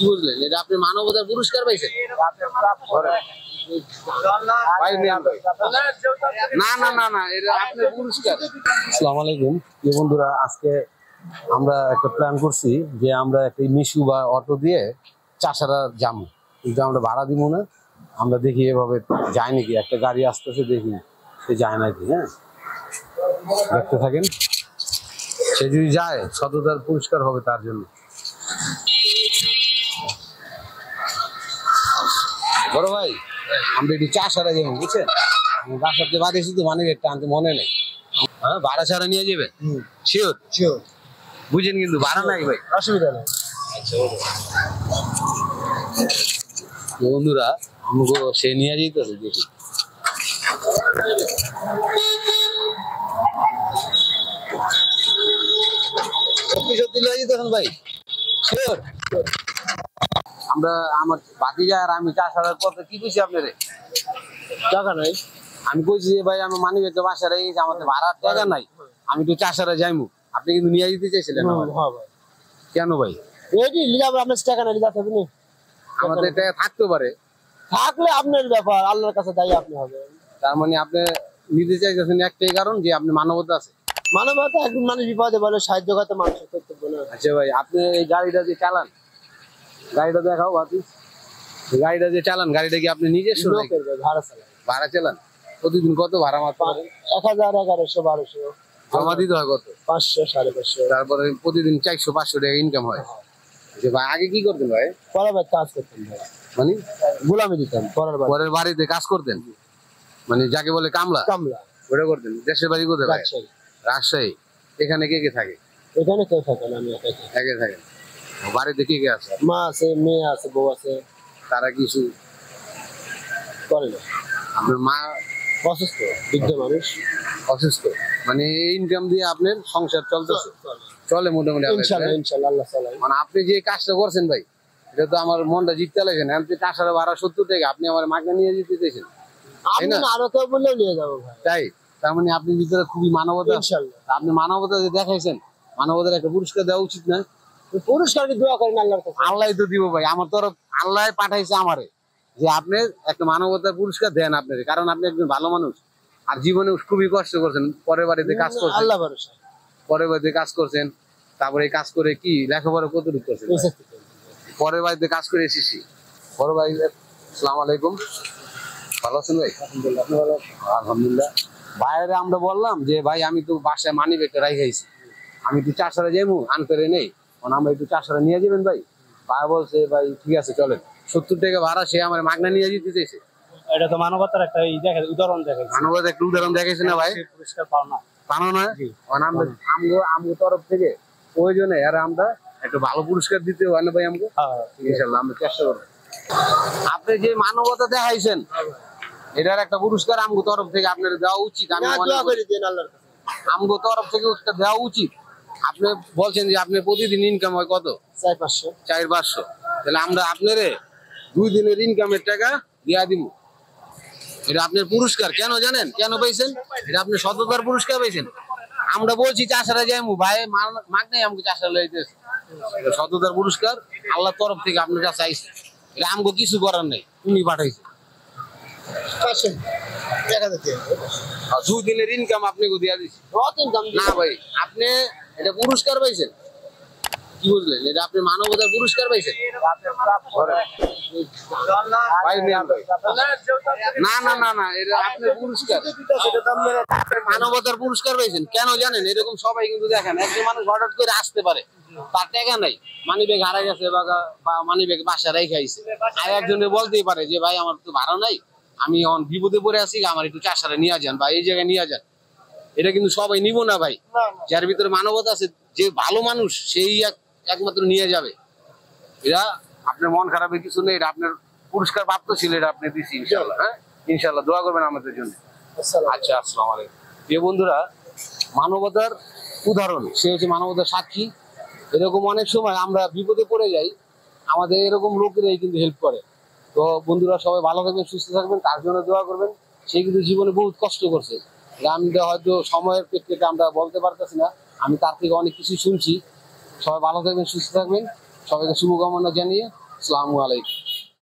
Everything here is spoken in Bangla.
কি বুঝলেন? এটা আপনি মানবতার পুরস্কার পাইছেন? না না না না, এটা আপনার পুরস্কার। আসসালামু আলাইকুম বন্ধুরা, আজকে আমরা একটা প্ল্যান করছি যে আমরা একটা মিশু বা অটো দিয়ে চাষারা যাবো, কিন্তু আমরা ভাড়া দিব না। আমরা দেখি এভাবে যায় নাকি, একটা গাড়ি আসতেছে দেখি সে যায় নাকি। হ্যাঁ, দেখতে থাকেন। সে যদি যায় সততার পুরস্কার হবে তার জন্য। বড় ভাই, আমরা একটু চাষারা যাবো, বুঝছেন? বাসাতে বাড়ি শুধু মানে একটা আনতে মনে নেই। হ্যাঁ, ভাড়া ছাড়া নিয়ে যাবে? শিওর শিওর, বুঝেন? কিন্তু ভাড়া নাই ভাই, অসুবিধা নেই। আচ্ছা বন্ধুরা, আমাকে সে নিয়ে যেতেছে, দেখি। সত্যি সত্যি নিয়ে যেতেছেন ভাই? শিওর। আমরা আমার বাকি যায় আর আমি চাষারার পথে কি কইছি আপনারে? টাকা নাই। আমি কইছি যে ভাই আমি মানি একটা বাসা রেখে গেছি, আমাদের ভাড়ার টাকা নাই, আমি একটু চাষারা যাইমু। আপনি কিন্তু নিয়ে যেতে চাইছিলেন। কেন ভাই? আমাদের টাকা থাকতে পারে, থাকলে আপনার ব্যাপার, আল্লাহর কাছে দায়ী আপনি হবেন। তার মানে আপনি নিতে চাইতেছেন একটাই কারণ যে আপনি মানবতা আছে। মানবতা, একজন মানুষ বিপদে বলে সাহায্য করতে মানুষের কর্তব্য না। আচ্ছা ভাই, আপনি এই গাড়িটা যে চালান, গাড়িটা দেখাও বাকি। গাড়িটা যে চালান, গাড়িটা কি আপনি নিজস্ব? ভাড়া চালান। ভাড়া চালান? প্রতিদিন কত ভাড়া মাত্র? 1000, 1100, 1200 জমা দিতে হয়। কত? 500, 550। তারপরে প্রতিদিন 400-500 টাকা ইনকাম হয়। যে ভাই আগে কি করতেন ভাই? পরের বাড়িতে কাজ করতেন ভাই, মানে গোলামি দিতেন। পরের বাড়িতে কাজ করতেন, মানে যাকে বলে কামলা। কামলা ওটা করতেন। দেশের বাড়ি কোথায় ভাই? রাজশাহী। এখানে কে কে থাকে? এখানে কেউ থাকে না, আমি একাই থাকি। বাড়িতে কে কে আছে? মা আছে, মেয়ে আছে, বউ আছে। তারা কিছু করে না? আপনার মা অসুস্থ, বৃদ্ধ মানুষ, অসুস্থ। মানে এই ইনকাম দিয়ে আপনার সংসার চলতেছে? চলে মোটামুটি। ইনশাআল্লাহ ইনশাআল্লাহ আল্লাহ চালায়। মানে আপনি যে কাজটা করছেন ভাই, এটা তো আমার মনটা জিততে লাগছে না। আপনি টাকার ভাড়া 70 টাকা, আপনি আমার মাকে নিয়ে যেতে চাইছেন। আপনি আরো কেউ বললেও নিয়ে যাবো ভাই। তাই? তার মানে আপনি ভিতরে খুবই মানবতা। ইনশাআল্লাহ আপনি মানবতা যে দেখাইছেন, মানবতার একটা পুরস্কার দেওয়া উচিত না? পুরস্কার কি দোয়া করেন আল্লাহর কাছে? আল্লাহই তো দিব ভাই, আমার তরফ আল্লাহ পাঠাইছে আমারে যে আপনি একটা মানবতার পুরস্কার দেন আপনার, কারণ আপনি একজন ভালো মানুষ। আর জীবনে খুবই কষ্ট করছেন, পরের বাড়িতে কাজ করছেন, আল্লাহ ভরসা, পরের বাড়িতে কাজ করছেন। তারপরে এই কাজ করে কি লেখাপড়া কতটুকু করছেন? পরের বাড়িতে কাজ করে এসেছি। বড় ভাই, আসসালামু আলাইকুম। ভালো আছেন ভাই? আলহামদুলিল্লাহ। আপনি ভালো আছেন? আলহামদুলিল্লাহ। বাইরে আমরা বললাম যে ভাই আমি তো বাসায় মানি ব্যাগটা রাখাইছি, আমি একটু চাষারা যাইবো, আনতে নেই, আমরা একটু চাষারা নিয়ে যাবেন ভাই? ভাই বলছে ভাই ঠিক আছে চলেন। 70 টাকা ভাড়া, সে আমার মাগনা নিয়ে যেতে চাইছে। এটা তো মানবতার একটা উদাহরণ দেখাইছে। মানবতার একটা উদাহরণ দেখাইছে না ভাই? পুরস্কার পাও না, পানো না। আমগো তরফ থেকে প্রয়োজনে আর আমরা একটু ভালো পুরস্কার দিতে হয় না ভাই? আমগো ইনশাআল্লাহ আমরা চেষ্টা করব। আপনি যে মানবতা দেখাইছেন, এটার একটা পুরস্কার আমগো তরফ থেকে আপনার দেওয়া উচিত। আমি দোয়া করি দেন আল্লাহর কাছে, আমগো তরফ থেকে একটা দেওয়া উচিত। আপনি বলছেন যে আপনি প্রতিদিন ইনকাম হয় কত? 400-500। তাহলে আমরা আপনারে 2 দিনের ইনকামের টাকা দিয়া দিব। এটা আপনার পুরস্কার। কেন জানেন? কেন পাইছেন? এটা আপনি সততার পুরস্কার পাইছেন। আমরা বলছি চাষারা যাইমু ভাই, মাগ নাই আমাকে চাষারা লইতেছে। এটা সততার পুরস্কার আল্লাহর তরফ থেকে আপনার কাছে আইছে। এটা আমগো কিছু করার নাই, তুমি পাঠাইছে। 2 দিনের ইনকাম আপনাকে দিয়া দিছি। না ভাই, আপনি এটা পুরস্কার পাইছেন, কি বুঝলেন? এটা আপনি মানবতার পুরস্কার পাইছেন। না না না না, এটা আপনার পুরস্কার, মানবতার পুরস্কার পাইছেন। কেন জানেন? এরকম সবাই কিন্তু দেখেন, একজন মানুষ হঠাৎ করে আসতে পারে, তার টাকা নাই, মানি ব্যাগ হারাই গেছে বা মানি ব্যাগ বাসা রেখে আইছে, আর একজনে বলতেই পারে যে ভাই আমার তো ভাড়া নাই, আমি এখন বিপদে পড়ে আছি, আমার একটু চাষারা নিয়ে যান বা এই জায়গায় নিয়ে যান। এটা কিন্তু সবাই নিব না ভাই। যার ভিতরে মানবতা আছে, যে ভালো মানুষ, সেই একমাত্র নিয়ে যাবে। এটা আপনার মন খারাপের কিছু নেই, এটা আপনার পুরস্কার প্রাপ্ত ছিল, এটা আপনি দিচ্ছি ইনশাআল্লাহ। হ্যাঁ ইনশাআল্লাহ, দোয়া করবেন আমাদের জন্য। আচ্ছা, আসসালামু আলাইকুম। প্রিয় বন্ধুরা, মানবতার উদাহরণ, সে হচ্ছে মানবতার সাক্ষী। এরকম অনেক সময় আমরা বিপদে পড়ে যাই, আমাদের এরকম লোকেরাই কিন্তু হেল্প করে। তো বন্ধুরা সবাই ভালো থাকবেন, সুস্থ থাকবেন, তার জন্য দোয়া করবেন। সে কিন্তু জীবনে বহুত কষ্ট করছে, আমি হয়তো সময়ের প্রেক্ষিতে আমরা বলতে পারতেছি না, আমি তার থেকে অনেক কিছু শুনছি। সবাই ভালো থাকবেন, সুস্থ থাকবেন, সবাইকে শুভকামনা জানিয়ে আসসালামু আলাইকুম।